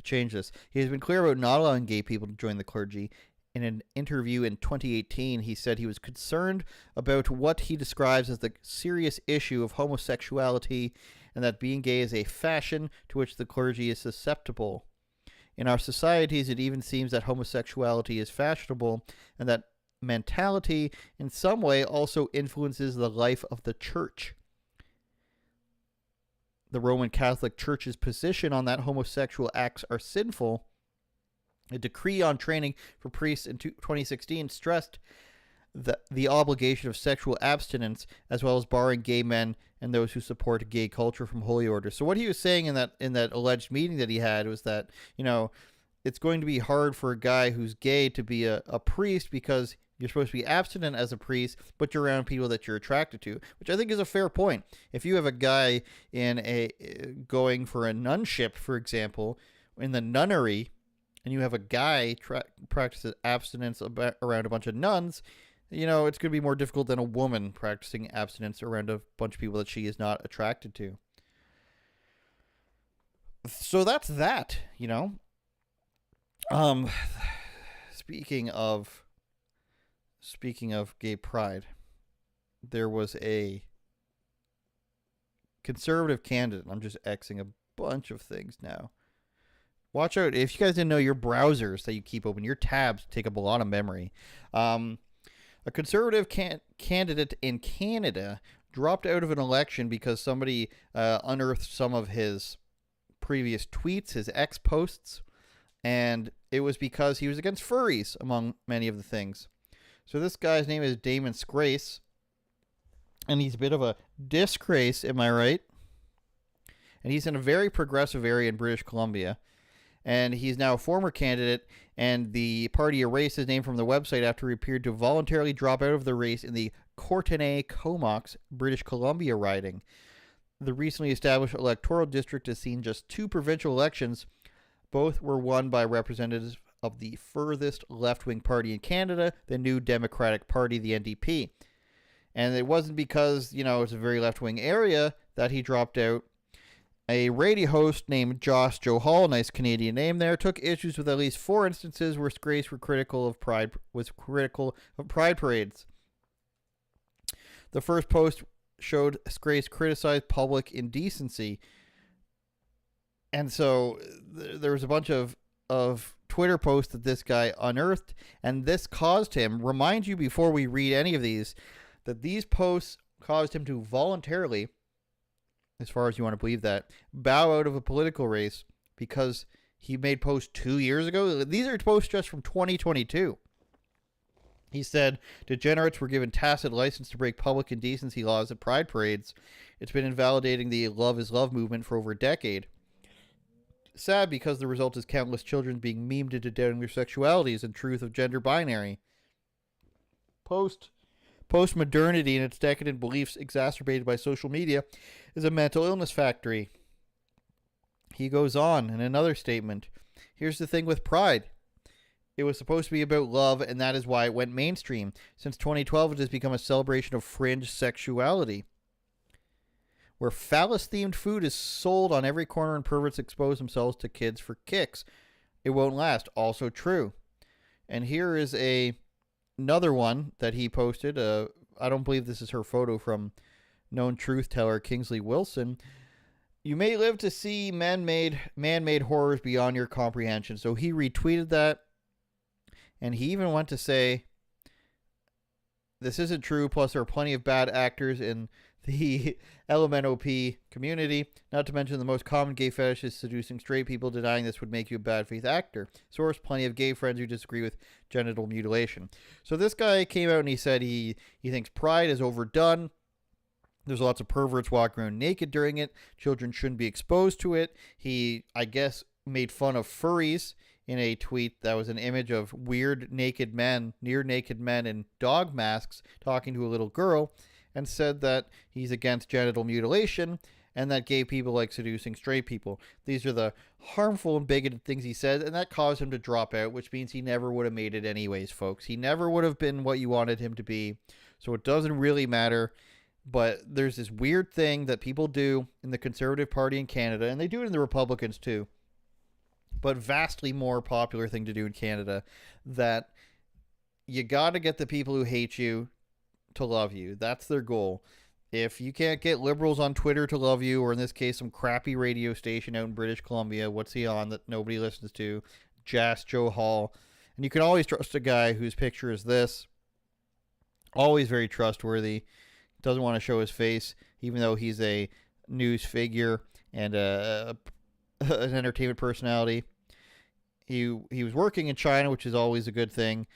change this. He has been clear about not allowing gay people to join the clergy. In an interview in 2018, he said he was concerned about what he describes as the serious issue of homosexuality, and that being gay is a fashion to which the clergy is susceptible. In our societies, it even seems that homosexuality is fashionable, and that mentality in some way also influences the life of the church. the Roman Catholic Church's position on that homosexual acts are sinful, a decree on training for priests in 2016 stressed the obligation of sexual abstinence, as well as barring gay men and those who support gay culture from holy orders. So what he was saying in that alleged meeting that he had was that, it's going to be hard for a guy who's gay to be a priest because you're supposed to be abstinent as a priest, but you're around people that you're attracted to, which I think is a fair point. If you have a guy going for a nunship, for example, in the nunnery, and you have a guy practices abstinence around a bunch of nuns, it's going to be more difficult than a woman practicing abstinence around a bunch of people that she is not attracted to. So that's that, Speaking of gay pride, there was a conservative candidate. I'm just Xing a bunch of things now. Watch out. If you guys didn't know, your browsers that you keep open, your tabs take up a lot of memory. A conservative candidate in Canada dropped out of an election because somebody unearthed some of his previous tweets, his X posts, and it was because he was against furries, among many of the things. So this guy's name is Damon Scrace, and he's a bit of a disgrace, am I right? And he's in a very progressive area in British Columbia, and he's now a former candidate, and the party erased his name from the website after he appeared to voluntarily drop out of the race in the Courtenay-Comox, British Columbia riding. The recently established electoral district has seen just 2 provincial elections. Both were won by representatives of the furthest left-wing party in Canada, the New Democratic Party, the NDP. And it wasn't because, it's a very left-wing area that he dropped out. A radio host named Josh Johal, nice Canadian name there, took issues with at least 4 instances where Scrace was critical of pride parades. The first post showed Scrace criticized public indecency. And so there was a bunch of Twitter posts that this guy unearthed, and this caused him, remind you before we read any of these, that these posts caused him to voluntarily, as far as you want to believe that, bow out of a political race because he made posts 2 years ago. These are posts just from 2022. He said, degenerates were given tacit license to break public indecency laws at pride parades. It's been invalidating the Love is Love movement for over a decade. Sad because the result is countless children being memed into doubting their sexualities and truth of gender binary. Postmodernity and its decadent beliefs exacerbated by social media is a mental illness factory. He goes on in another statement. Here's the thing with pride. It was supposed to be about love, and that is why it went mainstream. Since 2012, it has become a celebration of fringe sexuality, where phallus-themed food is sold on every corner and perverts expose themselves to kids for kicks. It won't last. Also true. And here is another one that he posted. I don't believe this is her photo, from known truth teller Kingsley Wilson. You may live to see man-made horrors beyond your comprehension. So he retweeted that, and he even went to say, this isn't true, plus there are plenty of bad actors in the LMNOP community, not to mention the most common gay fetish is seducing straight people. Denying this would make you a bad faith actor. Source, plenty of gay friends who disagree with genital mutilation. So this guy came out and he said he thinks pride is overdone. There's lots of perverts walking around naked during it. Children shouldn't be exposed to it. He, I guess, made fun of furries in a tweet that was an image of weird naked men, near naked men in dog masks talking to a little girl, and said that he's against genital mutilation and that gay people like seducing straight people. These are the harmful and bigoted things he said, and that caused him to drop out, which means he never would have made it anyways, folks. He never would have been what you wanted him to be, so it doesn't really matter. But there's this weird thing that people do in the Conservative Party in Canada, and they do it in the Republicans too, but vastly more popular thing to do in Canada, that you got to get the people who hate you to love you. That's their goal. If you can't get liberals on Twitter to love you, or in this case, some crappy radio station out in British Columbia, what's he on that nobody listens to? Josh Johal. And you can always trust a guy whose picture is this. Always very trustworthy. Doesn't want to show his face, even though he's a news figure. and an entertainment personality. He was working in China, which is always a good thing.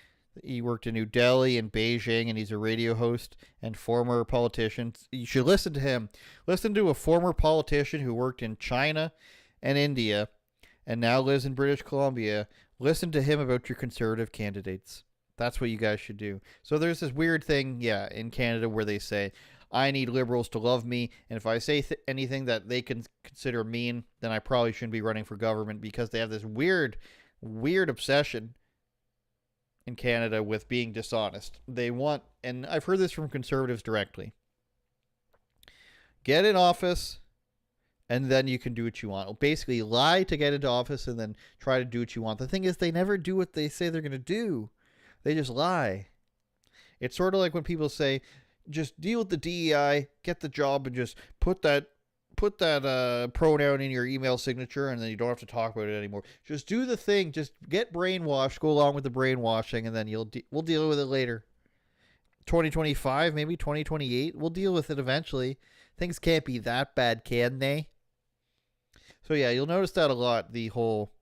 He worked in New Delhi and Beijing, and he's a radio host and former politician. You should listen to him. Listen to a former politician who worked in China and India and now lives in British Columbia. Listen to him about your conservative candidates. That's what you guys should do. So there's this weird thing, in Canada where they say, I need liberals to love me, and if I say anything that they can consider mean, then I probably shouldn't be running for government, because they have this weird obsession in Canada with being dishonest. They want, and I've heard this from conservatives directly, get in office and then you can do what you want. Basically, lie to get into office and then try to do what you want. The thing is, they never do what they say they're going to do. They just lie. It's sort of like when people say, just deal with the DEI, get the job, and just put that pronoun in your email signature, and then you don't have to talk about it anymore. Just do the thing. Just get brainwashed. Go along with the brainwashing, and then we'll deal with it later. 2025, maybe 2028. We'll deal with it eventually. Things can't be that bad, can they? So yeah, you'll notice that a lot. The whole,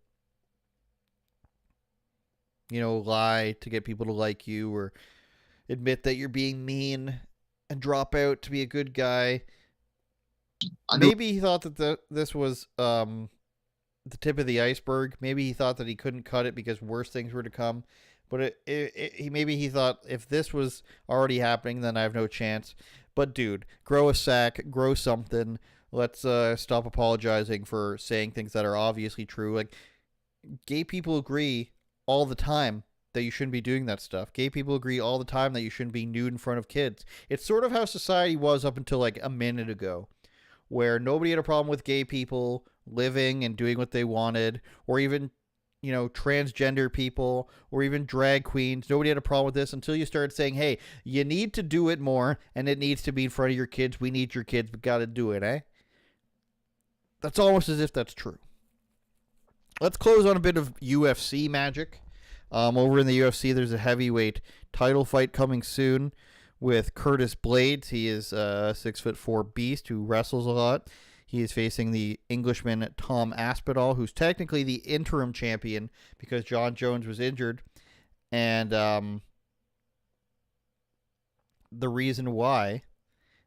lie to get people to like you, or admit that you're being mean and drop out to be a good guy. Maybe he thought that this was the tip of the iceberg. Maybe he thought that he couldn't cut it because worse things were to come. But maybe he thought, if this was already happening, then I have no chance. But dude, grow a sack, grow something. Let's stop apologizing for saying things that are obviously true. Like, gay people agree all the time that you shouldn't be doing that stuff. Gay people agree all the time that you shouldn't be nude in front of kids. It's sort of how society was up until like a minute ago, where nobody had a problem with gay people living and doing what they wanted, or even, transgender people, or even drag queens. Nobody had a problem with this until you started saying, hey, you need to do it more, and it needs to be in front of your kids. We need your kids. We got to do it, eh? That's almost as if that's true. Let's close on a bit of UFC magic. Over in the UFC, there's a heavyweight title fight coming soon with Curtis Blaydes. He is a 6'4" beast who wrestles a lot. He is facing the Englishman Tom Aspinall, who's technically the interim champion because John Jones was injured. And the reason why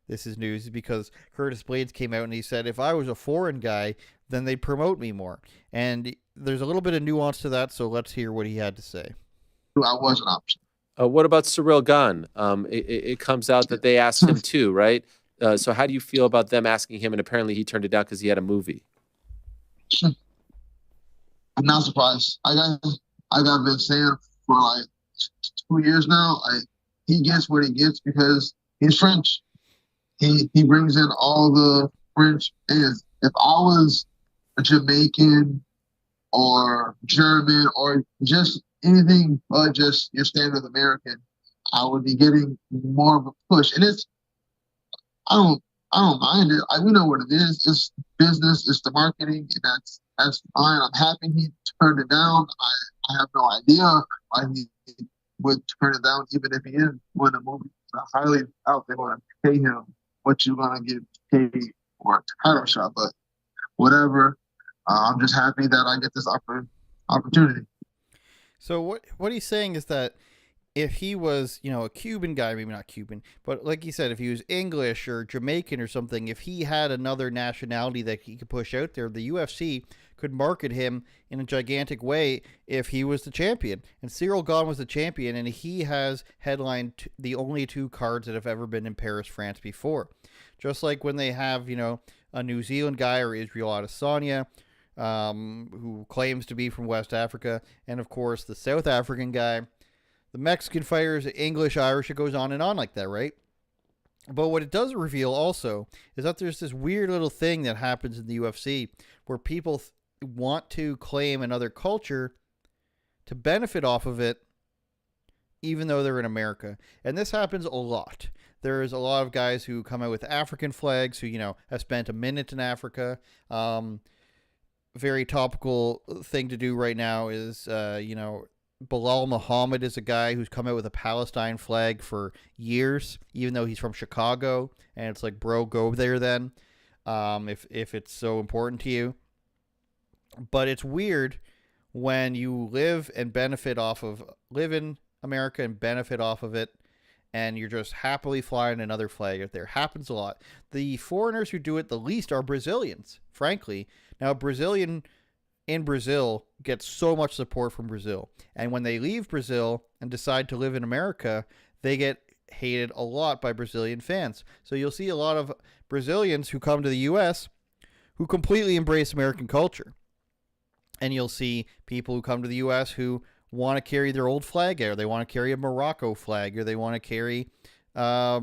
this is news is because Curtis Blaydes came out and he said, if I was a foreign guy, then they'd promote me more. And there's a little bit of nuance to that, so let's hear what he had to say. I was an option. What about Cyril Gahn? It comes out that they asked him too, right? So how do you feel about them asking him? And apparently he turned it down because he had a movie. I'm not surprised. I've been saying for like 2 years now. He gets what he gets because he's French. He brings in all the French fans. If I was a Jamaican or German or just anything but just your standard American, I would be getting more of a push. And I don't mind it. We know what it is. It's business. It's the marketing, and that's fine. I'm happy he turned it down. I have no idea why he would turn it down, even if he is winning a movie. I highly doubt they want to pay him what you're gonna get paid for a title shot. But whatever. I'm just happy that I get this opportunity. So what he's saying is that if he was, a Cuban guy, maybe not Cuban, but like he said, if he was English or Jamaican or something, if he had another nationality that he could push out there, the UFC could market him in a gigantic way if he was the champion. And Cyril Gahn was the champion, and he has headlined the only 2 cards that have ever been in Paris, France before. Just like when they have, a New Zealand guy or Israel Adesanya, who claims to be from West Africa, and of course the South African guy. The Mexican fighters, English, Irish, it goes on and on like that, right? But what it does reveal also is that there's this weird little thing that happens in the UFC where people want to claim another culture to benefit off of it, even though they're in America. And this happens a lot. There's a lot of guys who come out with African flags who, have spent a minute in Africa. Very topical thing to do right now is, Bilal Muhammad is a guy who's come out with a Palestine flag for years, even though he's from Chicago. And it's like, bro, go there then. if it's so important to you. But it's weird when you live in America and benefit off of it, and you're just happily flying another flag out there. Happens a lot. The foreigners who do it the least are Brazilians, frankly. Now, Brazilian in Brazil gets so much support from Brazil. And when they leave Brazil and decide to live in America, they get hated a lot by Brazilian fans. So you'll see a lot of Brazilians who come to the U.S. who completely embrace American culture. And you'll see people who come to the U.S. who want to carry their old flag out. They want to carry a Morocco flag, or they want to carry, a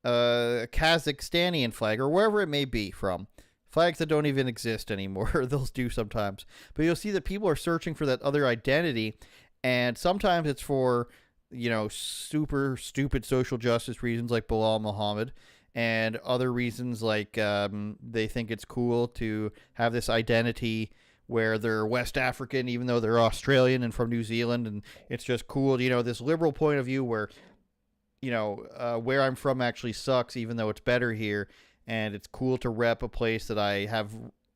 Kazakhstanian flag, or wherever it may be from. Flags that don't even exist anymore. They'll do sometimes. But you'll see that people are searching for that other identity, and sometimes it's for, super stupid social justice reasons like Bilal Muhammad, and other reasons like they think it's cool to have this identity where they're West African even though they're Australian and from New Zealand, and it's just cool, this liberal point of view where, where I'm from actually sucks even though it's better here, and it's cool to rep a place that I have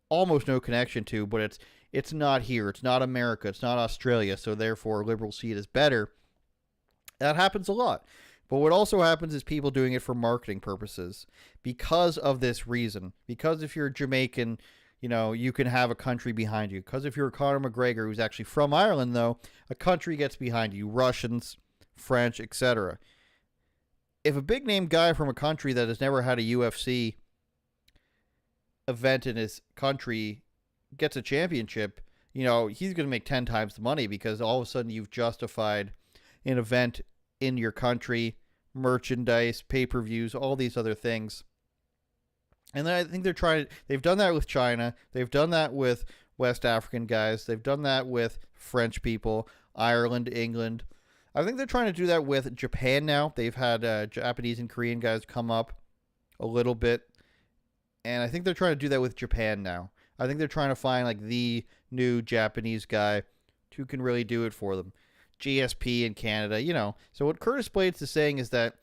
almost no connection to, but it's not here, it's not America, it's not Australia, so therefore liberals see it as better. That happens a lot. But what also happens is people doing it for marketing purposes because of this reason. Because if you're Jamaican, you can have a country behind you. Because if you're Conor McGregor, who's actually from Ireland, though, a country gets behind you. Russians, French, etc. If a big-name guy from a country that has never had a UFC event in his country gets a championship, he's going to make 10 times the money because all of a sudden you've justified an event in your country, merchandise, pay-per-views, all these other things. And then I think they've done that with China. They've done that with West African guys. They've done that with French people, Ireland, England. I think they're trying to do that with Japan now. They've had Japanese and Korean guys come up a little bit. And I think they're trying to do that with Japan now. I think they're trying to find like the new Japanese guy who can really do it for them. GSP in Canada, So what Curtis Blaydes is saying is that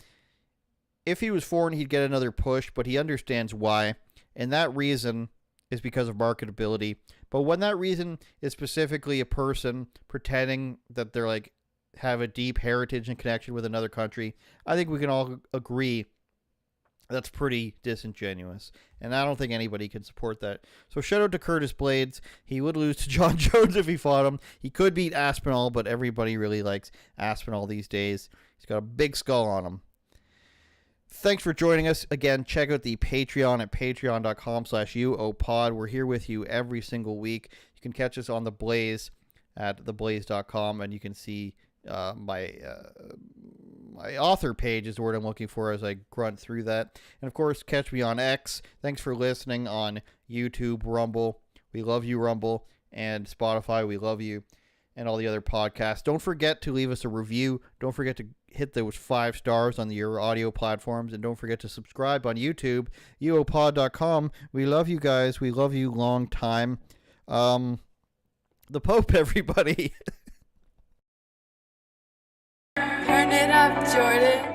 if he was foreign, he'd get another push, but he understands why. And that reason is because of marketability. But when that reason is specifically a person pretending that they're like have a deep heritage and connection with another country, I think we can all agree that's pretty disingenuous. And I don't think anybody can support that. So shout out to Curtis Blaydes. He would lose to John Jones if he fought him. He could beat Aspinall, but everybody really likes Aspinall these days. He's got a big skull on him. Thanks for joining us. Again, check out the Patreon at patreon.com/UOPod. We're here with you every single week. You can catch us on The Blaze at theblaze.com, and you can see my author page is the word I'm looking for as I grunt through that. And, of course, catch me on X. Thanks for listening on YouTube, Rumble. We love you, Rumble. And Spotify, we love you. And all the other podcasts. Don't forget to leave us a review. Don't forget to hit those 5 stars on your audio platforms. And don't forget to subscribe on YouTube, uopod.com. We love you guys. We love you long time. The Pope, everybody. Turn it up, Jordan.